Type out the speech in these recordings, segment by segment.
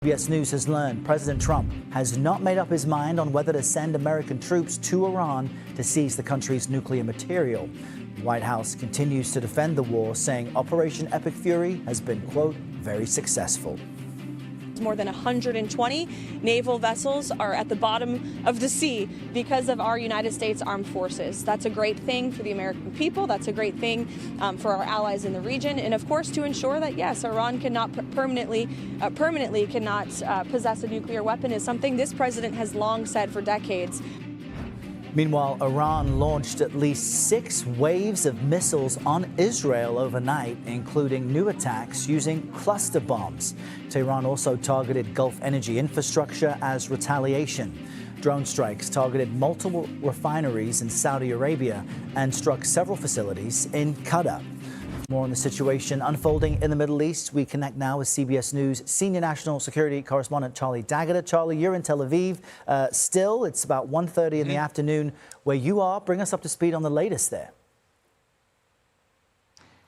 CBS News has learned President Trump has not made up his mind on whether to send American troops to Iran to seize the country's nuclear material. The White House continues to defend the war, saying Operation Epic Fury has been, quote, very successful. More than 120 naval vessels are at the bottom of the sea because of our United States Armed Forces. That's a great thing for the American people. That's a great thing for our allies in the region. And of course, to ensure that, yes, Iran cannot permanently cannot possess a nuclear weapon is something this president has long said for decades. Meanwhile, Iran launched at least 6 waves of missiles on Israel overnight, including new attacks using cluster bombs. Tehran also targeted Gulf energy infrastructure as retaliation. Drone strikes targeted multiple refineries in Saudi Arabia and struck several facilities in Qatar. More on the situation unfolding in the Middle East. We connect now with CBS News senior national security correspondent Charlie D'Agata. Charlie, you're in Tel Aviv. Still, it's about 1:30 in the afternoon where you are. Bring us up to speed on the latest there.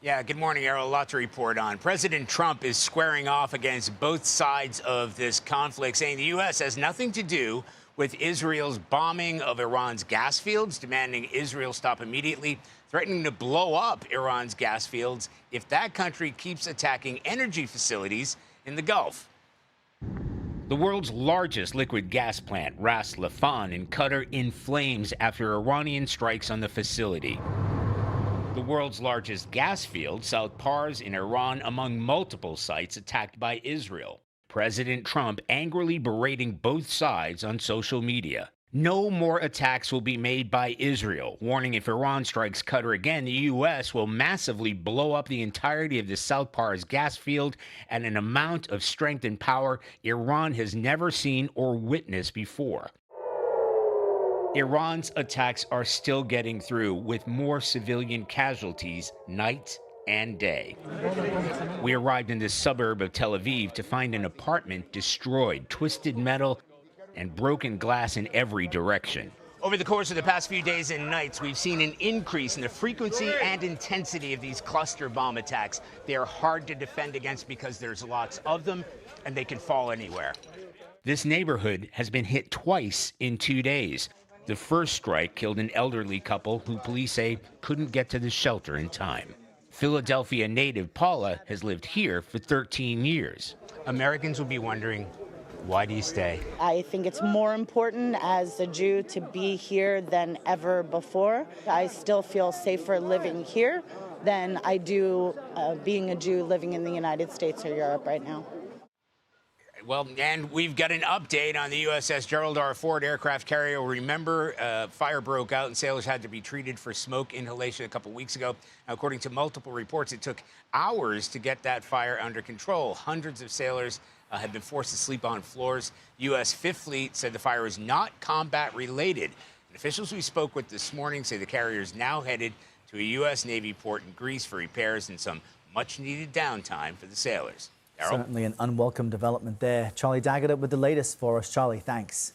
Yeah, good morning, Errol. A lot to report on. President Trump is squaring off against both sides of this conflict, saying the U.S. has nothing to do with Israel's bombing of Iran's gas fields, demanding Israel stop immediately, threatening to blow up Iran's gas fields if that country keeps attacking energy facilities in the Gulf. The world's largest liquid gas plant, Ras Laffan in Qatar, in flames after Iranian strikes on the facility. The world's largest gas field, South Pars in Iran, among multiple sites attacked by Israel. President Trump angrily berating both sides on social media. No more attacks will be made by Israel, warning if Iran strikes Qatar again, the U.S. will massively blow up the entirety of the South Pars gas field at an amount of strength and power Iran has never seen or witnessed before. Iran's attacks are still getting through, with more civilian casualties night and day. We arrived in this suburb of Tel Aviv to find an apartment destroyed, twisted metal, and broken glass in every direction. Over the course of the past few days and nights, we've seen an increase in the frequency and intensity of these cluster bomb attacks. They are hard to defend against because there's lots of them, and they can fall anywhere. This neighborhood has been hit twice in 2 days. The first strike killed an elderly couple who police say couldn't get to the shelter in time. Philadelphia native Paula has lived here for 13 years. Americans will be wondering, why do you stay? I think it's more important as a Jew to be here than ever before. I still feel safer living here than I do being a Jew living in the United States or Europe right now. Well, and we've got an update on the USS Gerald R. Ford aircraft carrier. Remember, fire broke out and sailors had to be treated for smoke inhalation a couple weeks ago. Now, according to multiple reports, it took hours to get that fire under control. Hundreds of sailors had been forced to sleep on floors. U.S. Fifth Fleet said the fire is not combat-related. And officials we spoke with this morning say the carrier is now headed to a U.S. Navy port in Greece for repairs and some much-needed downtime for the sailors. Certainly an unwelcome development there. Charlie D'Agata with the latest for us. Charlie, thanks.